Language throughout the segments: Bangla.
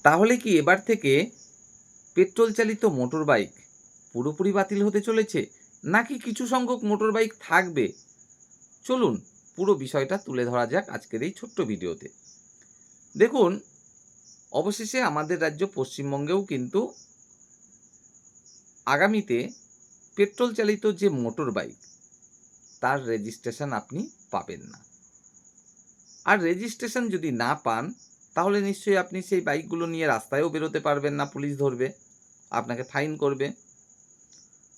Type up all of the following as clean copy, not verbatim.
তাহলে কি এবার থেকে পেট্রোল চালিত মোটর বাইক পুরোপুরি বাতিল হতে চলেছে, নাকি কিছু সংখ্যক মোটর বাইক থাকবে? চলুন পুরো বিষয়টা তুলে ধরা যাক আজকের এই ছোট্ট ভিডিওতে। দেখুন, অবশেষে আমাদের রাজ্য পশ্চিমবঙ্গেও কিন্তু আগামীতে পেট্রোল চালিত যে মোটর বাইক তার রেজিস্ট্রেশন আপনি পাবেন না। আর রেজিস্ট্রেশন যদি না পান, তাহলে নিশ্চয়ই আপনি সেই বাইকগুলো নিয়ে রাস্তায়ও বেরোতে পারবেন না, পুলিশ ধরবে, আপনাকে ফাইন করবে।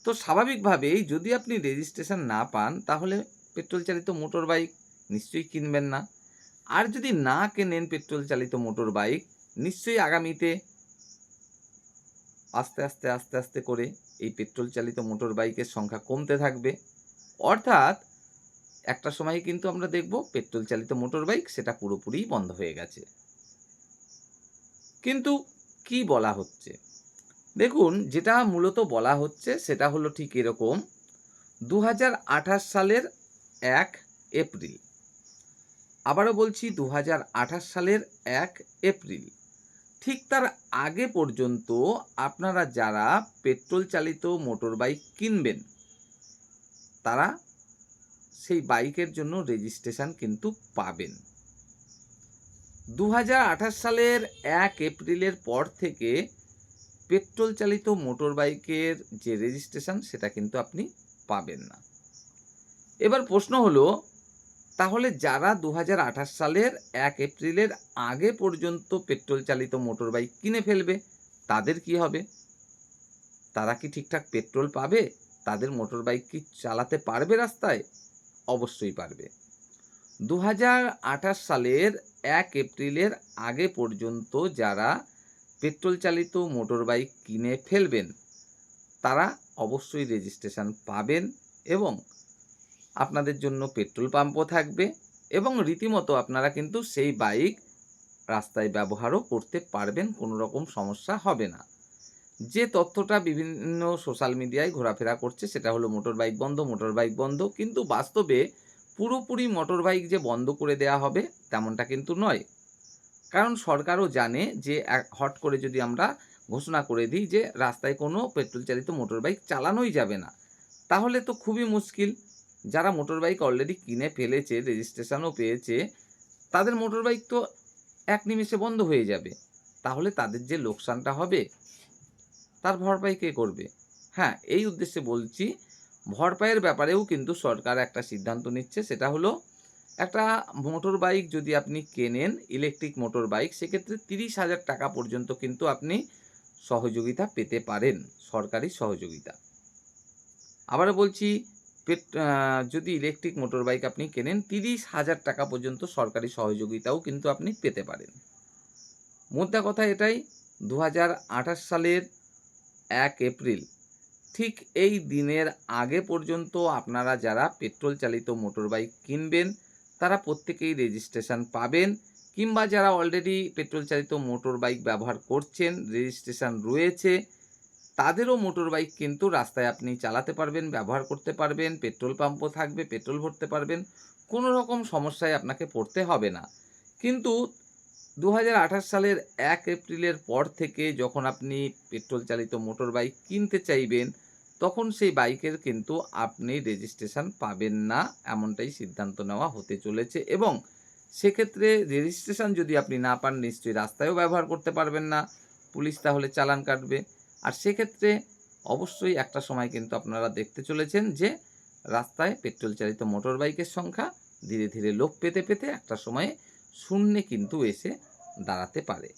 তো স্বাভাবিকভাবেই যদি আপনি রেজিস্ট্রেশন না পান, তাহলে পেট্রোল চালিত মোটর বাইক নিশ্চয়ই কিনবেন না। আর যদি না কেনেন পেট্রোল চালিত মোটর বাইক, নিশ্চয়ই আগামীতে আস্তে আস্তে আস্তে আস্তে করে এই পেট্রোল চালিত মোটর বাইকের সংখ্যা কমতে থাকবে। অর্থাৎ একটা সময় কিন্তু আমরা দেখব পেট্রোল চালিত মোটর বাইক সেটা পুরোপুরিই বন্ধ হয়ে গেছে। কিন্তু কি বলা হচ্ছে? দেখুন, যেটা মূলত বলা হচ্ছে সেটা হলো ঠিক এরকম: 2028 সালের 1 এপ্রিল, আবারও বলছি 2028 সালের 1 এপ্রিল, ঠিক তার আগে পর্যন্ত আপনারা যারা পেট্রোল চালিত মোটর বাইক কিনবেন, তারা সেই বাইকের জন্য রেজিস্ট্রেশন কিন্তু পাবেন। 2028 সালের 1 এপ্রিলের পর থেকে পেট্রোল চালিত মোটর বাইকের যে রেজিস্ট্রেশন সেটা কিন্তু আপনি পাবেন না। এবার প্রশ্ন হলো, তাহলে যারা 2028 সালের 1 এপ্রিলের আগে পর্যন্ত পেট্রোল চালিত মোটর বাইক কিনে ফেলবে, তাদের কি হবে? তারা কি ঠিকঠাক পেট্রোল পাবে? তাদের মোটর বাইক কি চালাতে পারবে রাস্তায়? অবশ্যই পারবে। 2028 সালের 1 এপ্রিলের আগে পর্যন্ত যারা পেট্রোল চালিত মোটর বাইক কিনে ফেলবেন, তারা অবশ্যই রেজিস্ট্রেশন পাবেন এবং আপনাদের জন্য পেট্রোল পাম্পও থাকবে এবং রীতিমতো আপনারা কিন্তু সেই বাইক রাস্তায় ব্যবহারও করতে পারবেন, কোনো রকম সমস্যা হবে না। যে তথ্যটা বিভিন্ন সোশ্যাল মিডিয়ায় ঘোরাফেরা করছে সেটা হলো মোটর বাইক বন্ধ, মোটর বাইক বন্ধ, কিন্তু বাস্তবে পুরোপুরি মোটর বাইক যে বন্ধ করে দেওয়া হবে তেমনটা কিন্তু নয়। কারণ সরকারও জানে যে হট করে যদি আমরা ঘোষণা করে দিই যে রাস্তায় কোনো পেট্রোল চালিত মোটর বাইক চালানোই যাবে না, তাহলে তো খুবই মুশকিল। যারা মোটর বাইক অলরেডি কিনে ফেলেছে, রেজিস্ট্রেশনও পেয়েছে, তাদের মোটর বাইক তো এক নিমেষে বন্ধ হয়ে যাবে। তাহলে তাদের যে লোকসানটা হবে তার ভরপাই কে করবে? হ্যাঁ, এই উদ্দেশ্যে বলছি, ভরপাইয়ের ব্যাপারেও কিন্তু সরকার একটা সিদ্ধান্ত নিচ্ছে। সেটা হলো, একটা মোটর বাইক যদি আপনি কেনেন, ইলেকট্রিক মোটর বাইক, সেক্ষেত্রে 30,000 টাকা পর্যন্ত কিন্তু আপনি সহযোগিতা পেতে পারেন, সরকারি সহযোগিতা। আবারও বলছি, যদি ইলেকট্রিক মোটর বাইক আপনি কেনেন, 30,000 টাকা পর্যন্ত সরকারি সহযোগিতাও কিন্তু আপনি পেতে পারেন। মোদ্দা কথা এটাই, 2028 সালের 1 এপ্রিল, ঠিক এই দিনের আগে পর্যন্ত আপনারা যারা পেট্রোল চালিত মোটর বাইক কিনবেন, তারা প্রত্যেকেই রেজিস্ট্রেশন পাবেন, কিংবা যারা অলরেডি পেট্রোল চালিত মোটর বাইক ব্যবহার করছেন, রেজিস্ট্রেশন রয়েছে, তাদেরও মোটর বাইক কিন্তু রাস্তায় আপনি চালাতে পারবেন, ব্যবহার করতে পারবেন, পেট্রোল পাম্পও থাকবে, পেট্রোল ভরতে পারবেন, কোনো রকম সমস্যায় আপনাকে পড়তে হবে না। কিন্তু 2028 সালের 1 এপ্রিলের পর থেকে যখন আপনি পেট্রোল চালিত মোটর বাইক কিনতে চাইবেন, তখন সেই বাইকের কিন্তু আপনি রেজিস্ট্রেশন পাবেন না, এমনটাই সিদ্ধান্ত নেওয়া হতে চলেছে। এবং সেক্ষেত্রে রেজিস্ট্রেশন যদি আপনি না পান, নিশ্চয়ই রাস্তায়ও ব্যবহার করতে পারবেন না, পুলিশ তাহলে চালান কাটবে। আর সেক্ষেত্রে অবশ্যই একটা সময় কিন্তু আপনারা দেখতে চলেছেন যে রাস্তায় পেট্রোল চালিত মোটর বাইকের সংখ্যা ধীরে ধীরে লোপ পেতে পেতে একটা সময়ে শূন্যে কিন্তু এসে দাঁড়াতে পারে।